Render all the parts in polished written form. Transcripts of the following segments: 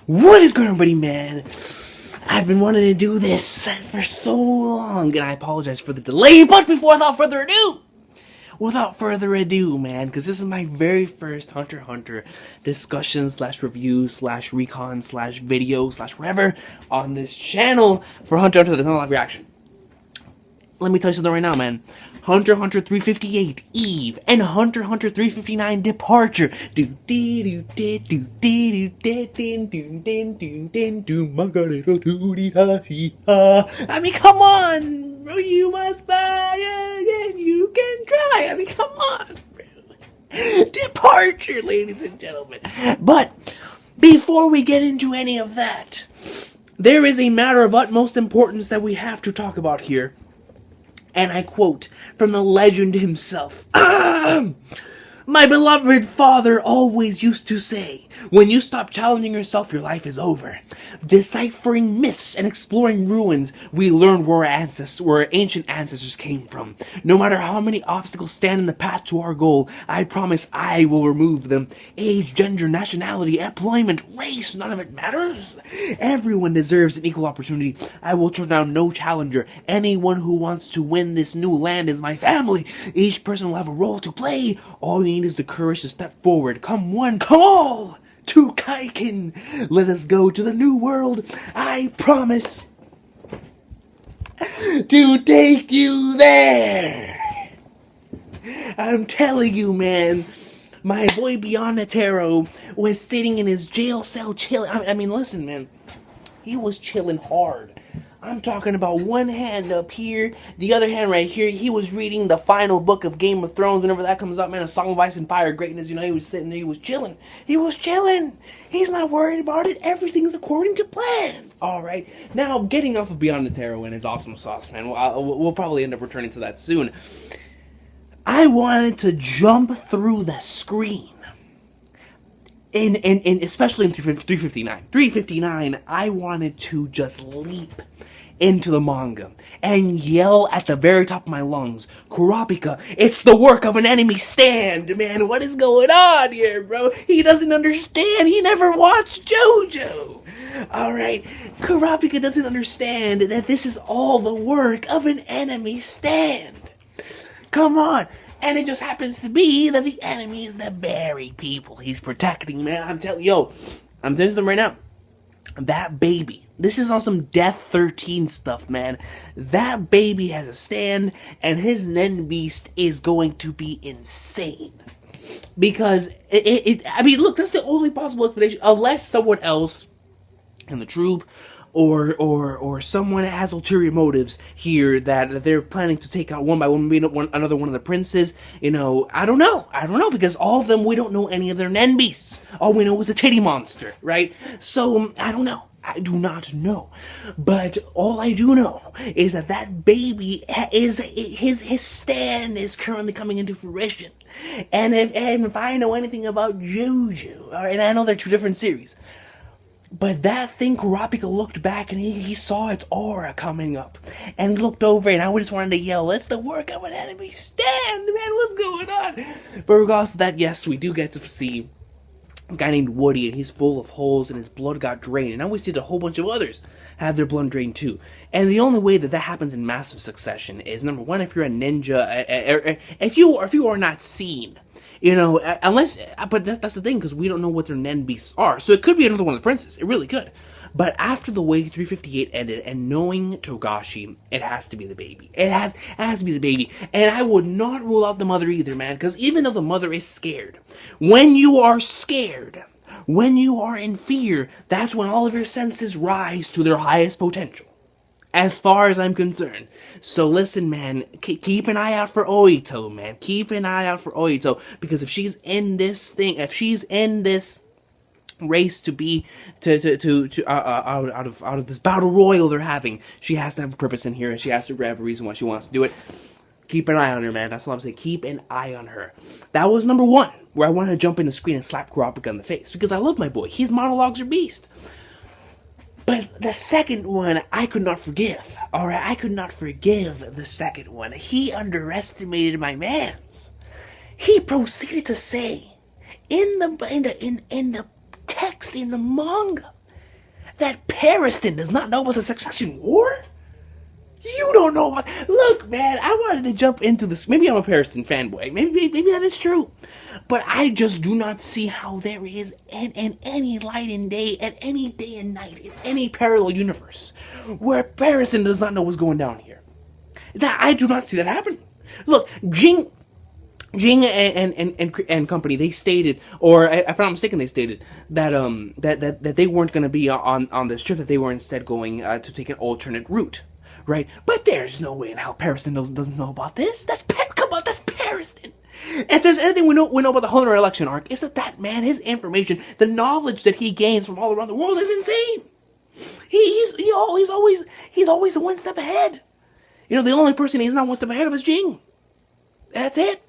What is going on, buddy, man? I've been wanting to do this for so long, and I apologize for the delay, but without further ado, man, because this is my very first Hunter x Hunter discussion / review / recon / video / whatever on this channel for Hunter x Hunter. There's not a live reaction. Let me tell you something right now, man. Hunter x Hunter 358 Eve and Hunter x Hunter 359 Departure. I mean, come on, bro. You must buy again. You can try. I mean, come on, bro. Departure, ladies and gentlemen. But before we get into any of that, there is a matter of utmost importance that we have to talk about here. And I quote from the legend himself. My beloved father always used to say, when you stop challenging yourself, your life is over. Deciphering myths and exploring ruins, we learn where our ancient ancestors came from. No matter how many obstacles stand in the path to our goal, I promise I will remove them. Age, gender, nationality, employment, race, none of it matters. Everyone deserves an equal opportunity. I will turn down no challenger. Anyone who wants to win this new land is my family. Each person will have a role to play. All you need is the courage to step forward. Come one, come all! To Kaikin! Let us go to the new world. I promise to take you there. I'm telling you, man. My boy Beyond Netero was sitting in his jail cell chilling. I mean, listen, man. He was chilling hard. I'm talking about one hand up here, the other hand right here. He was reading the final book of Game of Thrones. Whenever that comes out, man, A Song of Ice and Fire, Greatness, you know, he was sitting there, he was chilling. He was chilling. He's not worried about it. Everything's according to plan. All right. Now, getting off of Beyond the Tarot and his awesome sauce, man, we'll probably end up returning to that soon. I wanted to jump through the screen. Especially in 359. 359, I wanted to just leap into the manga and yell at the very top of my lungs, Kurapika, it's the work of an enemy stand, man. What is going on here, bro? He doesn't understand. He never watched JoJo. Alright, Kurapika doesn't understand that this is all the work of an enemy stand. Come on. And it just happens to be that the enemy is the very people he's protecting, man. I'm telling you them right now. That baby, this is on some Death 13 stuff, man. That baby has a stand, and his Nen Beast is going to be insane. Because, I mean, look, that's the only possible explanation, unless someone else in the troop or someone has ulterior motives here that they're planning to take out one by one, maybe another one of the princes. You know, I don't know, because all of them, we don't know any of their Nen Beasts. All we know is the titty monster, right? So, I don't know. I do not know. But all I do know is that baby is, his stand is currently coming into fruition. And if I know anything about JoJo, and I know they're two different series, but that thing, Kurapika looked back and he saw its aura coming up. And looked over and I just wanted to yell, it's the work of an enemy stand, man, what's going on? But regardless of that, yes, we do get to see this guy named Woody, and he's full of holes and his blood got drained. And now we see that a whole bunch of others have their blood drained too. And the only way that happens in massive succession is, number one, if you're a ninja, if you are not seen. You know, but that's the thing, because we don't know what their Nen Beasts are. So it could be another one of the princes. It really could. But after the way 358 ended, and knowing Togashi, it has to be the baby. It has to be the baby. And I would not rule out the mother either, man. Because even though the mother is scared, when you are scared, when you are in fear, that's when all of your senses rise to their highest potential. As far as I'm concerned. So listen, man, keep an eye out for Oito, man. Keep an eye out for Oito, because if she's in this race to be out of this battle royal they're having, she has to have a purpose in here, and she has to grab a reason why she wants to do it. Keep an eye on her, man. That's all I'm saying. Keep an eye on her. That was number one, where I wanted to jump in the screen and slap Kurapika in the face, because I love my boy. His monologues are beast. But the second one, I could not forgive. Alright, I could not forgive the second one. He underestimated my mans. He proceeded to say, in the text, in the manga, that Pariston does not know about the Succession War? You don't know what. Look, man, I wanted to jump into this. Maybe I'm a Pariston fanboy. Maybe that is true. But I just do not see how there is any light in day, at any day and night, in any parallel universe, where Pariston does not know what's going down here. That I do not see that happen. Look, Jing and company, they stated, or if I'm not mistaken, they stated that that they weren't going to be on this trip, that they were instead going to take an alternate route. Right, but there's no way in hell Pariston doesn't know about this. Come on, that's Pariston. If there's anything we know about the Hunter election arc, is that man, his information, the knowledge that he gains from all around the world is insane. He's always one step ahead. You know, the only person he's not one step ahead of is Jing. That's it.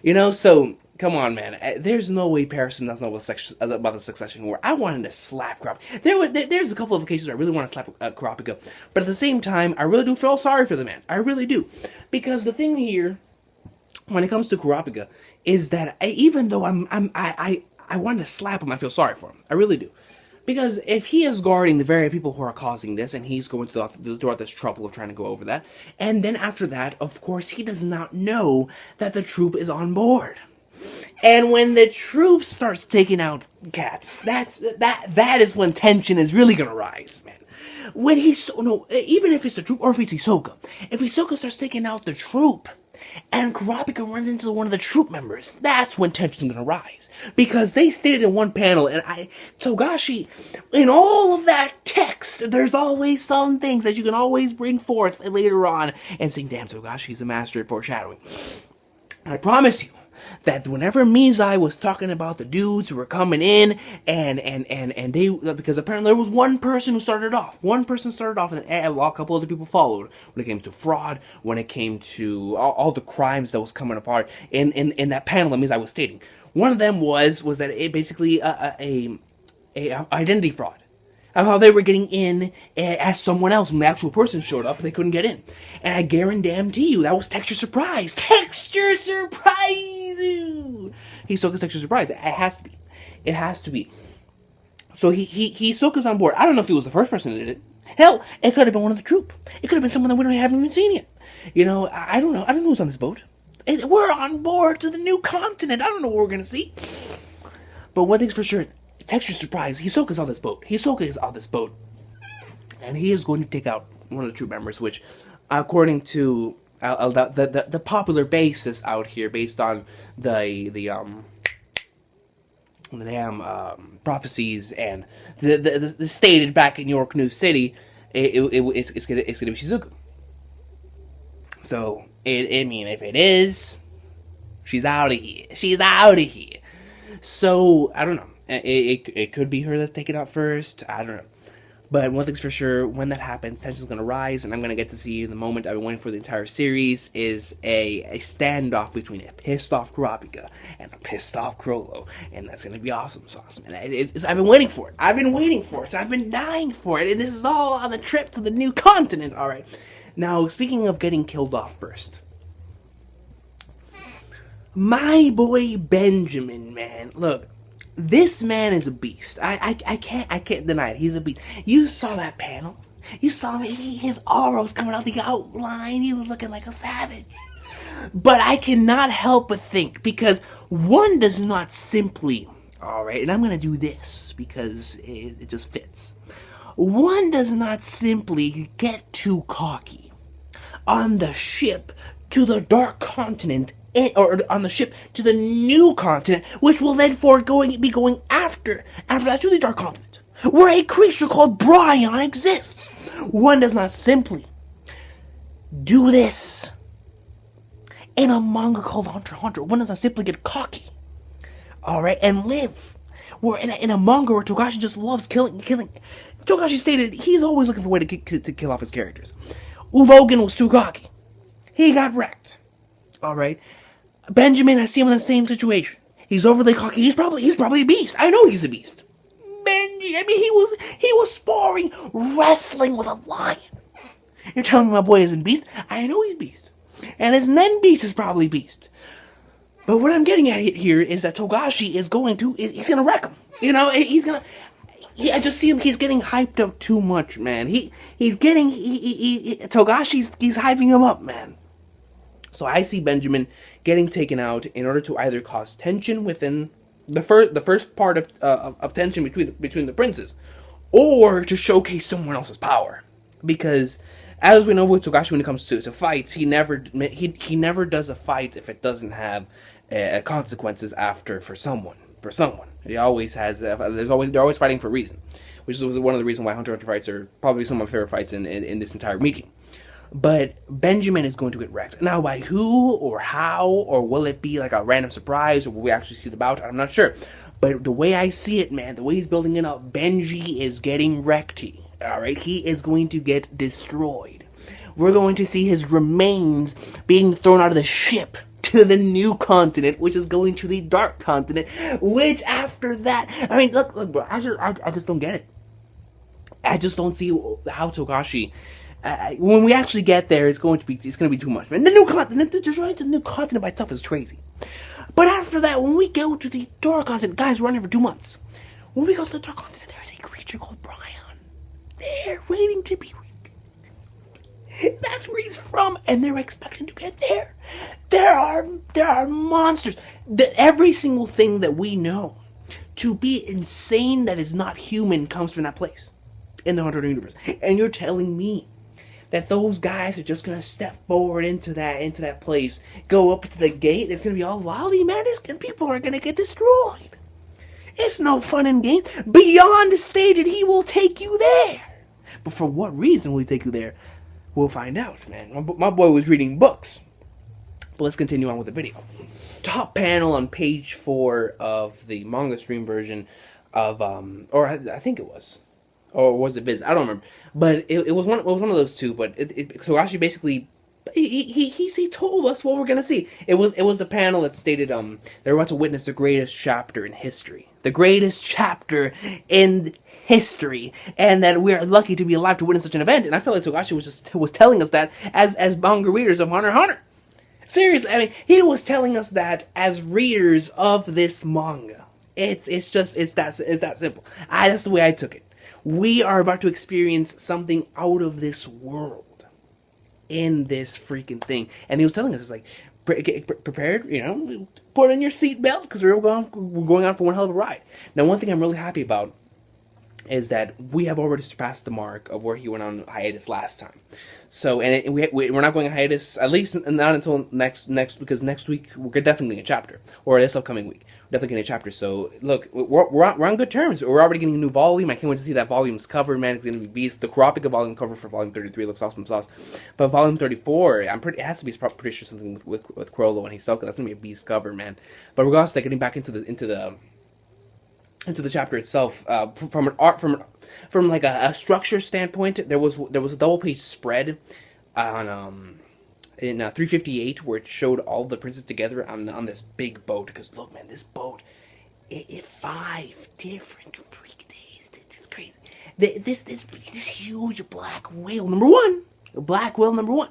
You know, so come on, man. There's no way Pariston doesn't know about the Succession War. I wanted to slap Kurapika. There's a couple of occasions where I really want to slap Kurapika, but at the same time, I really do feel sorry for the man. I really do, because the thing here, when it comes to Kurapika, is that even though I wanted to slap him, I feel sorry for him. I really do. Because if he is guarding the very people who are causing this, and he's going throughout this trouble of trying to go over that, and then after that, of course, he does not know that the troop is on board. And when the troop starts taking out cats, that is when tension is really gonna rise, man. When even if it's the troop or if it's Hisoka, if Hisoka starts taking out the troop, and Kurapika runs into one of the troop members, that's when tension's gonna rise. Because they stated in one panel, and Togashi, in all of that text, there's always some things that you can always bring forth later on and say, damn, Togashi's a master at foreshadowing. I promise you that whenever Mizai was talking about the dudes who were coming in, and they, because apparently there was one person who started off. One person started off, and a couple other people followed. When it came to fraud, when it came to all the crimes that was coming apart in that panel that Mizai was stating. One of them was that it basically a identity fraud. Of how they were getting in as someone else. When the actual person showed up, they couldn't get in. And I guarantee you, that was Texture Surprise. Texture Surprise! Hisoka's Texture Surprise. It has to be. It has to be. So Hisoka's on board. I don't know if he was the first person that did it. Hell, it could have been one of the troop. It could have been someone that we haven't even seen yet. You know, I don't know. I don't know who's on this boat. We're on board to the new continent. I don't know what we're going to see. But one thing's for sure. Texture Surprise, Hisoka's on this boat. Hisoka is on this boat. And he is going to take out one of the troop members, which, according to the popular basis out here, based on the damn prophecies and the stated back in York New City, it's gonna be Shizuku. So, I mean, if it is, she's out of here. She's out of here. So, I don't know. It could be her that's taken out first. I don't know. But one thing's for sure, when that happens, tension's going to rise, and I'm going to get to see the moment I've been waiting for the entire series, is a standoff between a pissed-off Kurapika and a pissed-off Chrollo. And that's going to be awesome sauce, man. I've been waiting for it. I've been waiting for it. So I've been dying for it. And this is all on the trip to the new continent. All right. Now, speaking of getting killed off first. My boy Benjamin, man. Look. This man is a beast. I can't deny it. He's a beast. You saw that panel. You saw him. His aura was coming out the outline. He was looking like a savage. But I cannot help but think, because one does not simply, alright, and I'm going to do this because it just fits. One does not simply get too cocky on the ship to the Dark Continent, or on the ship to the new continent, which will then be going after that to the Dark Continent, where a creature called Bryon exists. One does not simply do this in a manga called Hunter x Hunter. One does not simply get cocky, alright, and live in a manga where Togashi just loves killing. Togashi stated he's always looking for a way to kill off his characters. Uvogen was too cocky. He got wrecked. Alright. Benjamin, I see him in the same situation. He's overly cocky. He's probably a beast. I know he's a beast. He was sparring, wrestling with a lion. You're telling me my boy isn't beast? I know he's beast. And his Nen beast is probably beast. But what I'm getting at here is that Togashi is he's gonna wreck him. You know, I just see him. He's getting hyped up too much, man. Togashi's he's hyping him up, man. So I see Benjamin getting taken out in order to either cause tension within the first part of tension between the princes, or to showcase someone else's power. Because as we know with Togashi, when it comes to fights, he never does a fight if it doesn't have consequences after for someone. He always has. They're always fighting for a reason, which is one of the reasons why Hunter x Hunter fights are probably some of my favorite fights in this entire meeting. But Benjamin is going to get wrecked. Now, by who or how, or will it be like a random surprise, or will we actually see the bout? I'm not sure. But the way I see it, man, the way he's building it up, Benji is getting wrecked. Alright, he is going to get destroyed. We're going to see his remains being thrown out of the ship to the new continent, which is going to the dark continent, which after that, I mean, look, bro, I just don't get it. I just don't see how Togashi, when we actually get there, it's going to be too much, man. The new continent, just running to the new continent by itself is crazy. But after that, when we go to the dark continent, guys, we're running for 2 months. When we go to the dark continent, there's a creature called Brian. They're waiting to be. That's where he's from, and they're expecting to get there. There are monsters. Every single thing that we know to be insane that is not human comes from that place in the Hunter universe. And you're telling me that those guys are just gonna step forward into that place, go up to the gate, it's gonna be all lolly, man. People are gonna get destroyed. It's no fun and game. Beyond stated, he will take you there. But for what reason will he take you there? We'll find out, man. My boy was reading books. But let's continue on with the video. Top panel on page 4 of the manga stream version of or I think it was, or was it Biz? I don't remember. But it was one of those two. But so actually basically he told us what we're gonna see. It was the panel that stated they're about to witness the greatest chapter in history. The greatest chapter in history, and that we are lucky to be alive to witness such an event. And I feel like Togashi was telling us that as manga readers of Hunter x Hunter. Seriously, I mean, he was telling us that as readers of this manga. It's that simple. That's the way I took it. We are about to experience something out of this world in this freaking thing, and he was telling us, it's like, get prepared, put on your seatbelt, because we're going on for one hell of a ride. Now, one thing I'm really happy about is that we have already surpassed the mark of where he went on hiatus last time. So, and we're not going on hiatus, at least not until next, because next week we're definitely getting a chapter, or this upcoming week, we're definitely getting a chapter. So, look, we're on good terms. We're already getting a new volume. I can't wait to see that volume's cover, man. It's going to be beast. The Kurapika volume cover for volume 33 looks awesome sauce. But volume 34, it has to be pretty sure something with Chrollo and Hisoka. That's going to be a beast cover, man. But regardless, like, getting back into the chapter itself, from like a structure standpoint, there was a double page spread on in 358 where it showed all the princes together on this big boat. Because look, man, this boat, it 5 different freak days. It's crazy. This huge black whale number 1, black whale number 1.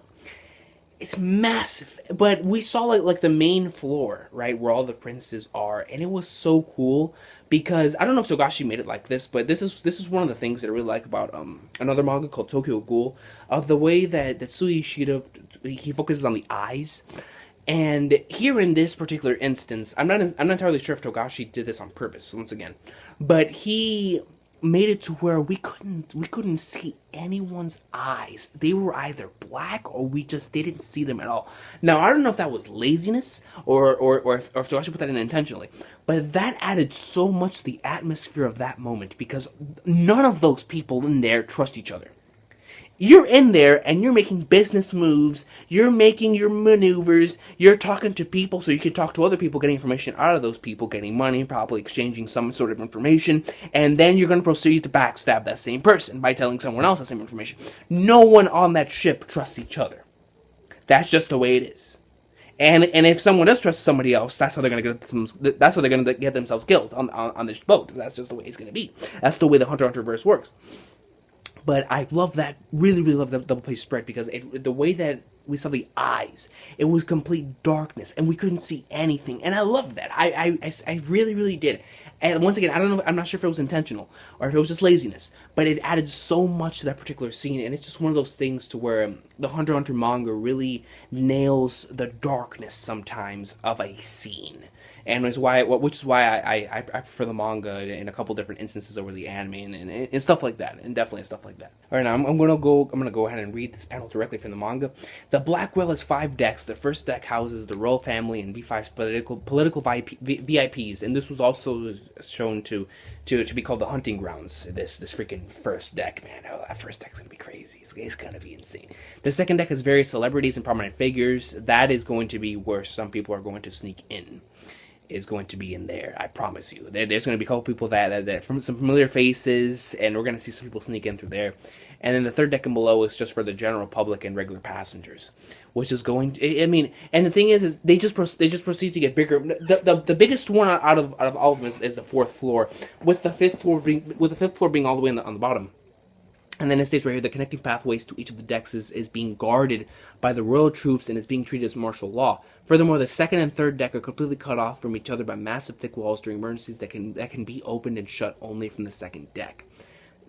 It's massive, but we saw like the main floor, right, where all the princes are, and it was so cool because I don't know if Togashi made it like this, but this is one of the things that I really like about another manga called Tokyo Ghoul, of the way that Sui Ishida, he focuses on the eyes, and here in this particular instance, I'm not entirely sure if Togashi did this on purpose once again, but he made it to where we couldn't see anyone's eyes. They were either black or we just didn't see them at all. Now, I don't know if that was laziness or if Togashi put that in intentionally, but that added so much to the atmosphere of that moment because none of those people in there trust each other. You're in there and you're making business moves, you're making your maneuvers, you're talking to people so you can talk to other people, getting information out of those people, getting money, probably exchanging some sort of information, and then you're going to proceed to backstab that same person by telling someone else the same information. No one on that ship trusts each other. That's just the way it is. And if someone does trust somebody else, that's how they're going to get themselves killed on this boat. That's just the way it's going to be. That's the way the Hunter x Hunter verse works. But I love that, really love that double page spread because the way that the eyes. It was complete darkness, and we couldn't see anything. And I loved that. I really, really did. And once again, I don't know. I'm not sure if it was intentional or if it was just laziness, but it added so much to that particular scene. And it's just one of those things to where the Hunter x Hunter manga really nails the darkness sometimes of a scene. And which is why I prefer the manga in a couple different instances over the anime and stuff like that, and definitely stuff like that. All right, now I'm gonna go ahead and read this panel directly from the manga. The Black Whale has 5 decks. The first deck houses the royal family and V5's political VIPs, and this was also shown to be called the hunting grounds. This freaking first deck, man. Oh, that first deck's gonna be crazy. It's gonna be insane. The second deck has various celebrities and prominent figures. That is going to be where some people are going to sneak in. Is going to be in there, I promise you. There's going to be a couple people that from some familiar faces, and we're going to see some people sneak in through there. And then the third deck and below is just for the general public and regular passengers, which is going to, I mean, and the thing is they just proceed to get bigger. The biggest one out of all of them is the 4th floor, with the fifth floor being all the way on the bottom. And then it states right here, the connecting pathways to each of the decks is being guarded by the royal troops and is being treated as martial law. Furthermore, the second and third deck are completely cut off from each other by massive thick walls during emergencies that can be opened and shut only from the second deck.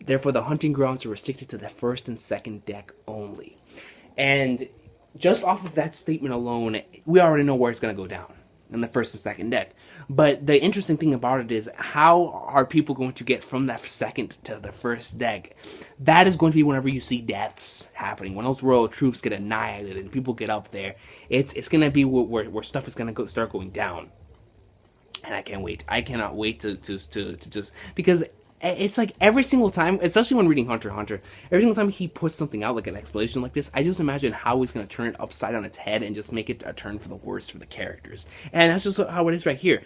Therefore, the hunting grounds are restricted to the first and second deck only. And just off of that statement alone, we already know where it's going to go down in the first and second deck. But the interesting thing about it is, how are people going to get from that second to the first deck? That is going to be whenever you see deaths happening, when those royal troops get annihilated and people get up there. It's going to be where stuff is going to start going down. And I can't wait. I cannot wait to just, because it's like every single time, especially when reading Hunter x Hunter, every single time he puts something out, like an explanation like this, I just imagine how he's going to turn it upside on its head and just make it a turn for the worse for the characters. And that's just how it is right here.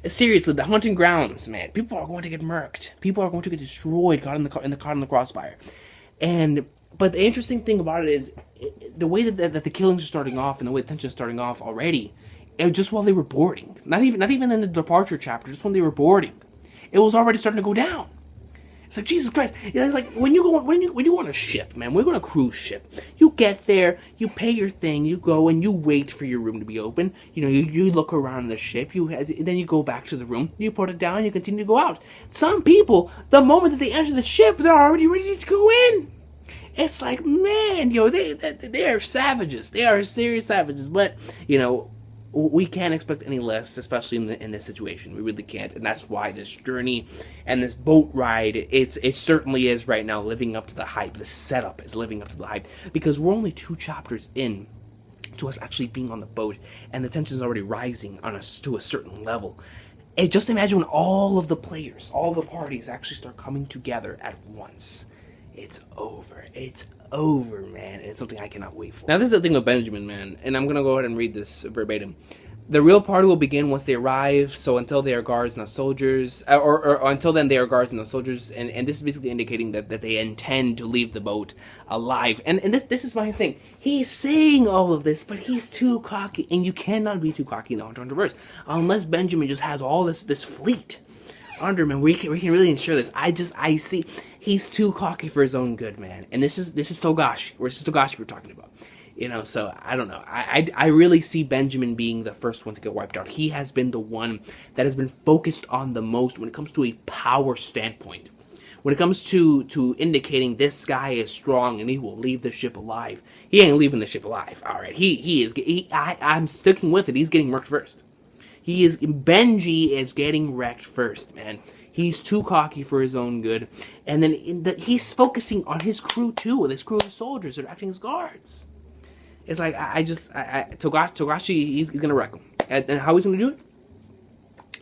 Seriously, the hunting grounds, man, people are going to get murked. People are going to get destroyed, caught in the crossfire. But the interesting thing about it is the way that the killings are starting off and the way the tension is starting off already, just while they were boarding. Not even in the departure chapter, just when they were boarding. It was already starting to go down. It's like, Jesus Christ. It's like when you go on a ship, man, we're on a cruise ship. You get there, you pay your thing, you go and you wait for your room to be open. You know, you look around the ship, then you go back to the room, you put it down, you continue to go out. Some people, the moment that they enter the ship, they're already ready to go in. It's like, man, they are savages. They are serious savages. But, we can't expect any less, especially in this situation. We really can't, and that's why this journey and this boat ride, it certainly is right now living up to the hype. The setup is living up to the hype, because we're only 2 chapters in to us actually being on the boat, and the tension is already rising on us to a certain level. And just imagine when all of the players, all the parties actually start coming together at once. It's over. It's over, man. It's something I cannot wait for. Now, this is the thing with Benjamin, man, and I'm going to go ahead and read this verbatim. The real party will begin once they arrive, so until they are guards, not soldiers, or until then they are guards and not soldiers, and this is basically indicating that they intend to leave the boat alive. And this is my thing. He's saying all of this, but he's too cocky, and you cannot be too cocky in the Hunter x Hunter verse, unless Benjamin just has all this fleet under him, and we can really ensure this. I see he's too cocky for his own good, man. And this is Togashi. This is Togashi we're talking about. So I don't know. I really see Benjamin being the first one to get wiped out. He has been the one that has been focused on the most when it comes to a power standpoint. When it comes to indicating this guy is strong and he will leave the ship alive. He ain't leaving the ship alive. All right. I'm sticking with it. He's getting murked first. Benji is getting wrecked first, man. He's too cocky for his own good. And then he's focusing on his crew too, with his crew of soldiers that are acting as guards. It's like, Togashi, he's gonna wreck him. And how he's gonna do it?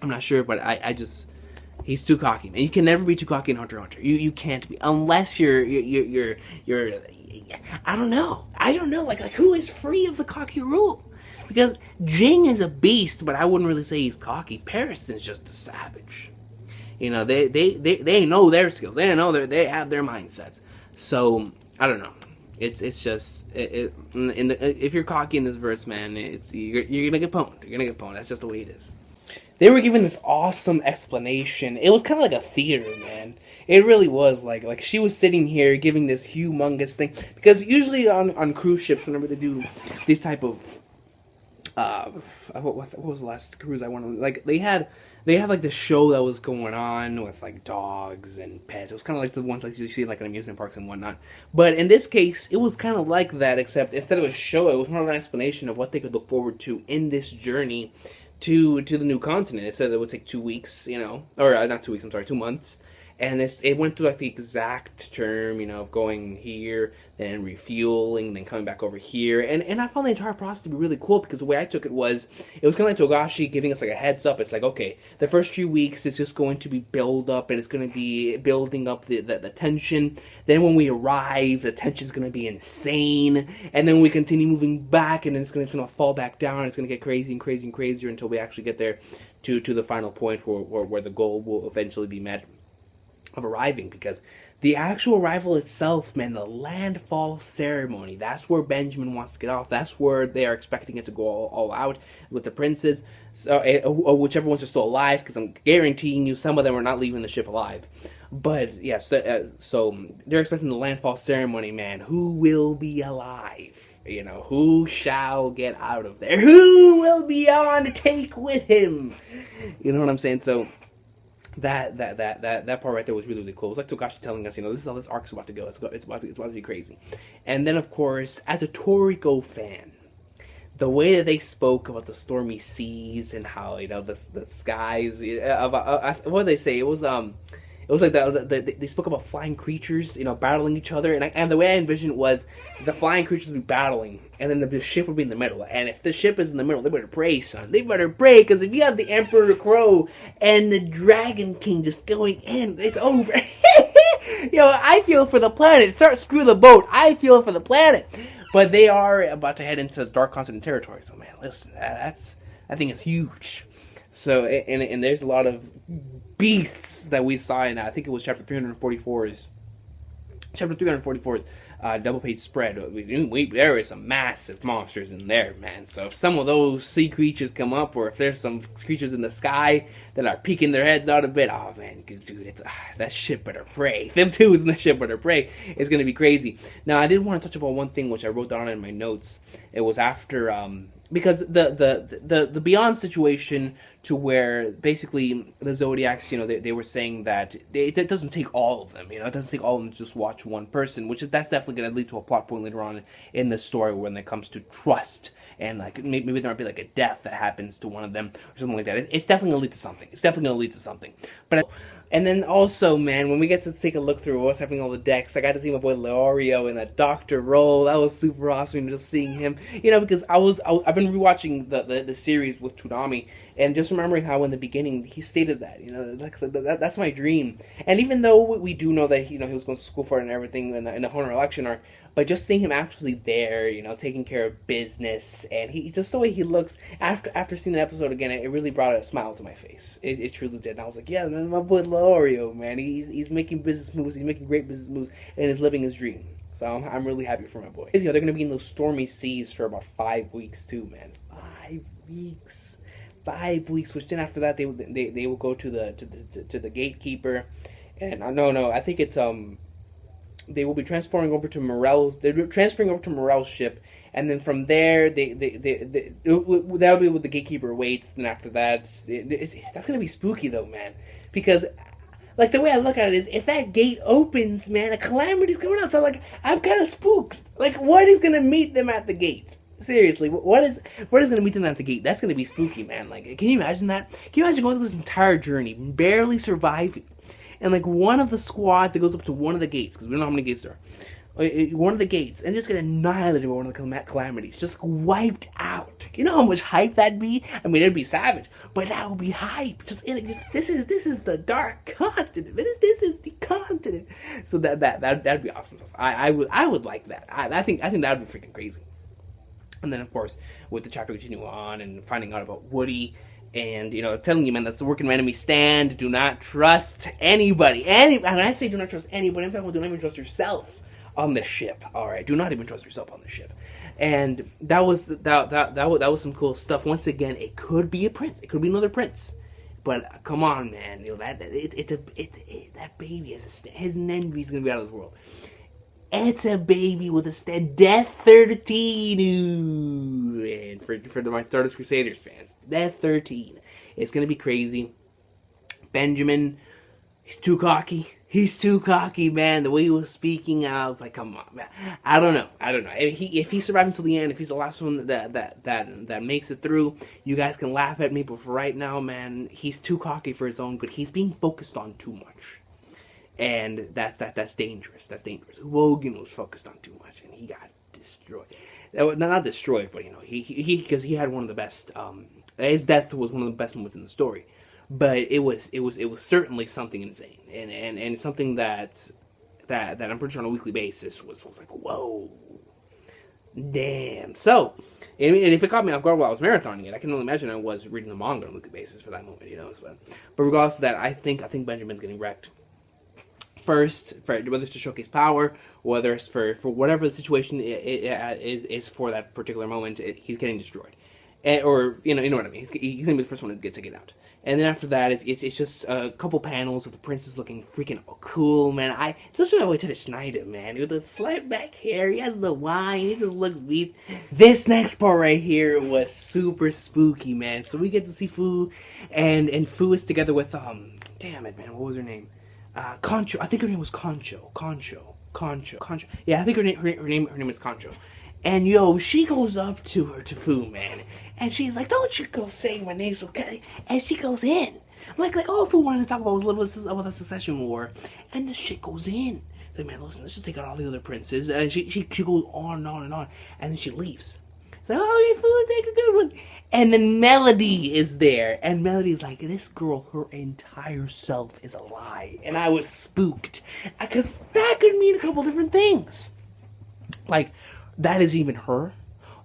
I'm not sure, but he's too cocky, man. You can never be too cocky in Hunter x Hunter. You can't be, unless you're I don't know. Like who is free of the cocky rule? Because Jing is a beast, but I wouldn't really say he's cocky. Pariston's just a savage. They know their skills. They know they have their mindsets. So I don't know. It's just if you're cocky in this verse, man, you're gonna get pwned. You're gonna get pwned. That's just the way it is. They were given this awesome explanation. It was kind of like a theater, man. It really was like she was sitting here giving this humongous thing, because usually on cruise ships, whenever they do this type of what was the last cruise I went on? Like they had like this show that was going on with like dogs and pets. It was kind of like the ones like you see like in amusement parks and whatnot. But in this case, it was kind of like that, except instead of a show, it was more of an explanation of what they could look forward to in this journey to the new continent. It said it would take 2 weeks, or not 2 weeks. I'm sorry, 2 months. And it went through like the exact term, of going here, then refueling, then coming back over here. And I found the entire process to be really cool, because the way I took it was kind of like Togashi giving us like a heads up. It's like, okay, the first few weeks it's just going to be build up, and it's going to be building up the tension. Then when we arrive, the tension's going to be insane. And then we continue moving back, and then it's going to fall back down. And it's going to get crazy and crazy and crazier until we actually get there to the final point where the goal will eventually be met of arriving. Because the actual arrival itself, man, the landfall ceremony, that's where Benjamin wants to get off. That's where they are expecting it to go all out with the princes, or whichever ones are still alive, because I'm guaranteeing you some of them are not leaving the ship alive. But yeah, so they're expecting the landfall ceremony, man. Who will be alive? Who shall get out of there? Who will be on to take with him? You know what I'm saying? So that part right there was really, really cool. It was like Togashi telling us, this is how this arc's about to go. It's about to be crazy. And then, of course, as a Toriko fan, the way that they spoke about the stormy seas and how the skies, what did they say? It was like they spoke about flying creatures, battling each other, and the way I envisioned it was the flying creatures would be battling, and then the ship would be in the middle. And if the ship is in the middle, they better pray, son. They better pray, because if you have the Emperor Crow and the Dragon King just going in, it's over. I feel for the planet. Screw the boat. I feel for the planet. But they are about to head into Dark Continent territory. So man, listen, that thing is huge. So, and there's a lot of beasts that we saw in, I think it was chapter 344's double page spread. There is some massive monsters in there, man. So if some of those sea creatures come up, or if there's some creatures in the sky that are peeking their heads out a bit, oh man, dude, that ship better pray. Them two in the ship better pray. It's gonna be crazy. Now, I did want to touch upon one thing which I wrote down in my notes. It was after because the Beyond situation, to where basically the Zodiacs, they were saying that it doesn't take all of them, it doesn't take all of them to just watch one person, that's definitely going to lead to a plot point later on in the story when it comes to trust, and like maybe there might be like a death that happens to one of them or something like that. It's definitely going to lead to something. But and then also, man, when we get to take a look through what's happening on the decks, I got to see my boy Leorio in that doctor role. That was super awesome, just seeing him. Because I've been rewatching the series with Tsunami, and just remembering how in the beginning he stated that, that's my dream. And even though we do know that he was going to school for it and everything in the Honor election arc, but just seeing him actually there, taking care of business, and he just the way he looks after seeing the episode again, it really brought a smile to my face. It truly did. And I was like, yeah, man, my boy Leorio, man, he's making business moves. He's making great business moves, and is living his dream. So I'm really happy for my boy. They're going to be in those stormy seas for about 5 weeks too, man. 5 weeks. 5 weeks. Which then after that they will go to the gatekeeper, and I think it's they will be transferring over to Morel's. They're transferring over to Morel's ship, and then from there, that'll be what the gatekeeper waits. And after that, that's gonna be spooky though, man. Because, like, the way I look at it is, if that gate opens, man, a calamity's coming out. So like, I'm kind of spooked. Like, what is gonna meet them at the gate? Seriously, what is gonna meet them at the gate? That's gonna be spooky, man. Like, can you imagine that? Can you imagine going through this entire journey, barely surviving? And like one of the squads that goes up to one of the gates, because we don't know how many gates there are, one of the gates, and just get annihilated by one of the calamities, just wiped out. You know how much hype that'd be? I mean, it'd be savage, but that would be hype. This is the dark continent. This is the continent. So that'd be awesome. I would like that. I think that would be freaking crazy. And then of course, with the chapter continuing on and finding out about Woody. And, telling you, man, that's the working enemy stand. Do not trust anybody. When I say do not trust anybody, I'm talking about do not even trust yourself on the ship. All right, do not even trust yourself on the ship. And that was some cool stuff. Once again, it could be a prince. It could be another prince. But come on, man, that baby his Nenby's gonna be out of this world. It's a baby with a Death 13. Ooh. And for my Stardust Crusaders fans, Death 13. It's gonna be crazy. Benjamin, he's too cocky. He's too cocky, man. The way he was speaking, I was like, come on, man. I don't know. If he survives until the end, if he's the last one that makes it through, you guys can laugh at me. But for right now, man, he's too cocky for his own good. He's being focused on too much, and that's dangerous. That's dangerous. Logan was focused on too much, and he got destroyed. Not destroyed, but because he had one of the best. His death was one of the best moments in the story. But it was certainly something insane, and something that I'm pretty sure on a weekly basis was like, whoa, damn. So, and if it caught me off guard while I was marathoning it, I can only imagine I was reading the manga on a weekly basis for that moment, So, but regardless of that, I think Benjamin's getting wrecked. First, whether it's to showcase power, whether it's for whatever the situation is for that particular moment, he's getting destroyed, or you know what I mean. He's gonna be the first one to get out. And then after that, it's just a couple panels of the princess looking freaking cool, man. Especially my way to the Schneider, man. With the slight back hair, he has the wine, he just looks beast. This next part right here was super spooky, man. So we get to see Fu, and Fu is together with, damn it, man, what was her name? Concho. I think her name was Concho. Yeah, I think her name is Concho. And she goes up to Fu, man, and she's like, "Don't you go saying my name's okay?" And she goes in. I'm like, all Fu wanted to talk about was a little bit about the Succession War, and this shit goes in. It's like, man, listen, let's just take out all the other princes. And she goes on and on and on, and then she leaves. It's like, oh, yeah, Fu, take a good one. And then Melody is there, and Melody's like, this girl, her entire self is a lie. And I was spooked, because that could mean a couple different things. Like, that is even her,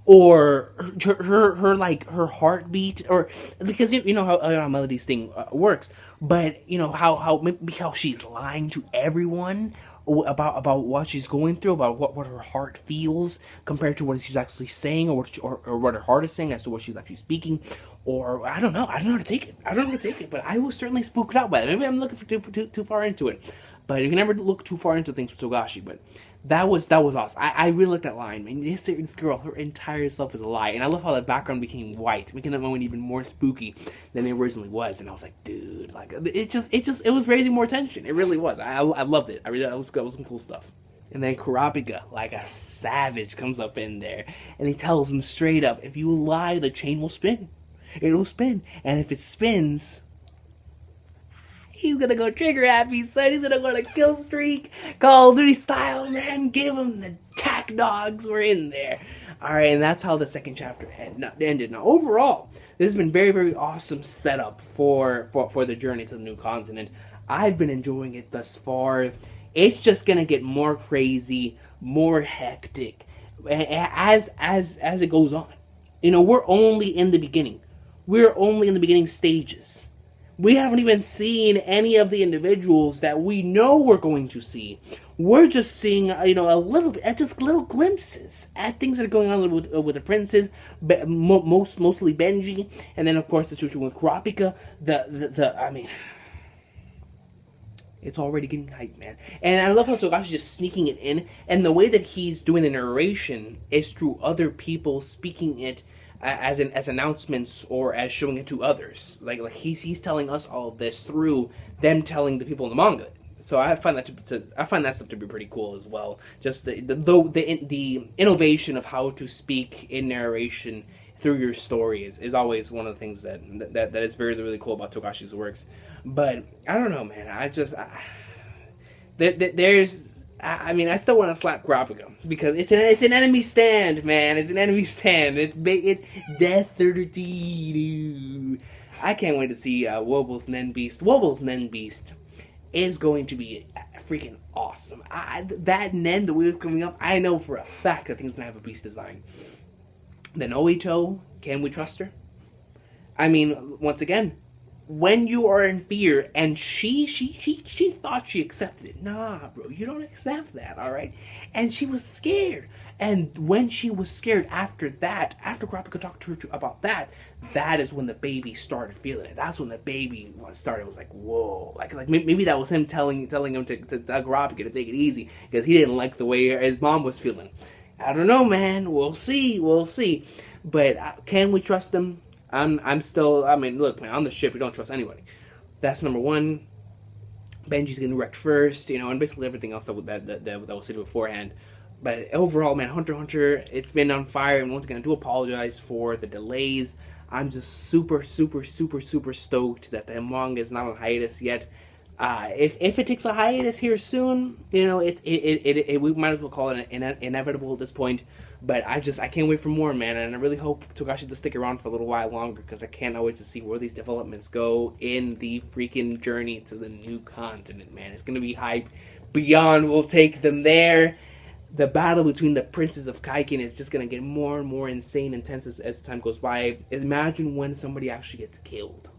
or her heartbeat, or because you know how Melody's thing works, but how she's lying to everyone about what she's going through, about what her heart feels compared to what she's actually saying, or what her heart is saying as to what she's actually speaking, or I don't know how to take it. But I was certainly spooked out by that. Maybe I'm looking too far into it, but you can never look too far into things with Togashi. But that was awesome. I really liked that line, man. This girl, her entire self is a lie, and I love how the background became white, making that moment even more spooky than it originally was. And I was like, dude, like it was raising more tension. It really was. I loved it. That was some cool stuff. And then Kurapika, like a savage, comes up in there, and he tells him straight up, if you lie, the chain will spin. It'll spin, and if it spins, he's gonna go trigger happy, son. He's gonna go on a kill streak, Call of Duty style, man. Give him the tack dogs. We're in there. All right, and that's how the second chapter ended. Now, overall, this has been very, very awesome setup for the journey to the new continent. I've been enjoying it thus far. It's just gonna get more crazy, more hectic as it goes on. We're only in the beginning. We're only in the beginning stages. We haven't even seen any of the individuals that we know we're going to see. We're just seeing, a little bit, just little glimpses at things that are going on with the princes, mostly Benji, and then of course the situation with Kurapika. It's already getting hype, man. And I love how Togashi's just sneaking it in, and the way that he's doing the narration is through other people speaking it as announcements or as showing it to others. Like he's telling us all of this through them telling the people in the manga. So I find that stuff to be pretty cool as well. Just the innovation of how to speak in narration through your story is always one of the things that is very, really cool about Togashi's works. But I don't know, man. I still want to slap Kurapika because it's an enemy stand, man. It's an enemy stand. It's Death 13. I can't wait to see Woble's Nen Beast. Woble's Nen Beast is going to be freaking awesome. That Nen, the way it's coming up, I know for a fact that thing's gonna have a beast design. Then Oito, can we trust her? I mean, once again, when you are in fear, and she thought she accepted it. Nah, bro, you don't accept that, all right? And she was scared. And when she was scared after that, after Kurapika talked to her about that, that is when the baby started feeling it. That's when the baby started, was like, whoa. Like maybe that was him telling him to Kurapika to take it easy, because he didn't like the way his mom was feeling. I don't know, man. We'll see. But can we trust them? I'm still, I mean, look, man, on the ship, we don't trust anybody. That's number one. Benji's getting wrecked first, and basically everything else that was said beforehand. But overall, man, Hunter x Hunter, it's been on fire. And once again, I do apologize for the delays. I'm just super stoked that the manga is not on hiatus yet. If it takes a hiatus here soon, we might as well call it inevitable at this point. But I can't wait for more, man. And I really hope Togashi to stick around for a little while longer, because I can't wait to see where these developments go in the freaking journey to the new continent, man. It's going to be hype beyond. We'll take them there. The battle between the princes of Kaiken is just going to get more and more insane, intense as time goes by. Imagine when somebody actually gets killed.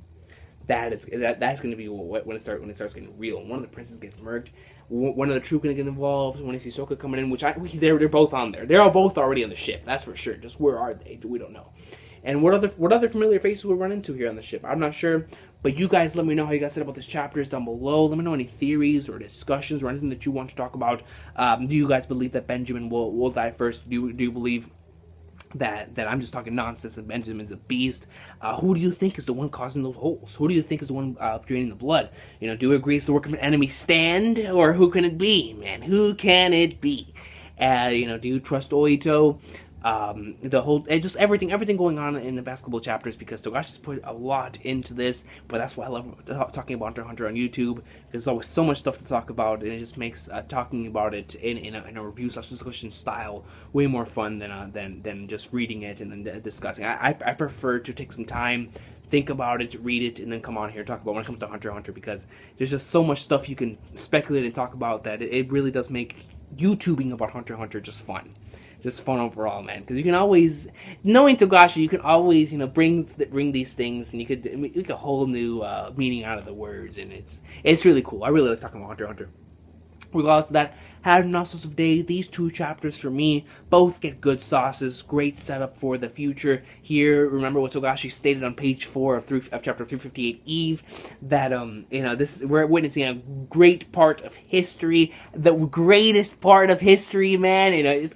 That's going to be when it starts getting real. One of the princes gets murked. One of the troops going to get involved. When it's Hisoka coming in, they're both on there. They're all both already on the ship. That's for sure. Just where are they? We don't know. And what other familiar faces we'll run into here on the ship? I'm not sure. But you guys, let me know how you guys said about this chapters down below. Let me know any theories or discussions or anything that you want to talk about. Do you guys believe that Benjamin will die first? Do you believe that I'm just talking nonsense and Benjamin's a beast? Who do you think is the one causing those holes? Who do you think is the one draining the blood? Do you agree it's the work of an enemy stand? Or who can it be, man? Who can it be? Do you trust Oito? The whole, just everything going on in the basketball chapters, because Togashi's put a lot into this. But that's why I love talking about Hunter x Hunter on YouTube, because there's always so much stuff to talk about, and it just makes talking about it in a review/discussion style way more fun than just reading it and then discussing. I prefer to take some time, think about it, read it, and then come on here and talk about when it comes to Hunter x Hunter, because there's just so much stuff you can speculate and talk about that it really does make YouTubing about Hunter x Hunter just fun. Just fun overall, man. Because you can always, knowing Togashi, you can always, bring these things, and you could make a whole new meaning out of the words, and it's really cool. I really like talking about Hunter x Hunter. Regardless of that, had an awesome day. These two chapters for me both get good sauces. Great setup for the future here. Remember what Togashi stated on page 4 of chapter 358 Eve, that we're witnessing a great part of history, the greatest part of history, man. He's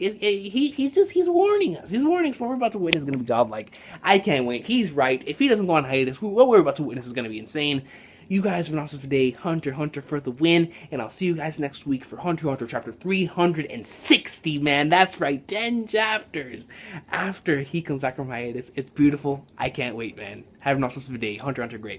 warning us. He's warning us. What we're about to witness is going to be godlike. I can't wait. He's right. If he doesn't go on hiatus, what we're about to witness is going to be insane. You guys have an awesome day. Hunter x Hunter for the win. And I'll see you guys next week for Hunter x Hunter chapter 360, man. That's right, 10 chapters after he comes back from hiatus. It's beautiful. I can't wait, man. Have an awesome day. Hunter x Hunter great.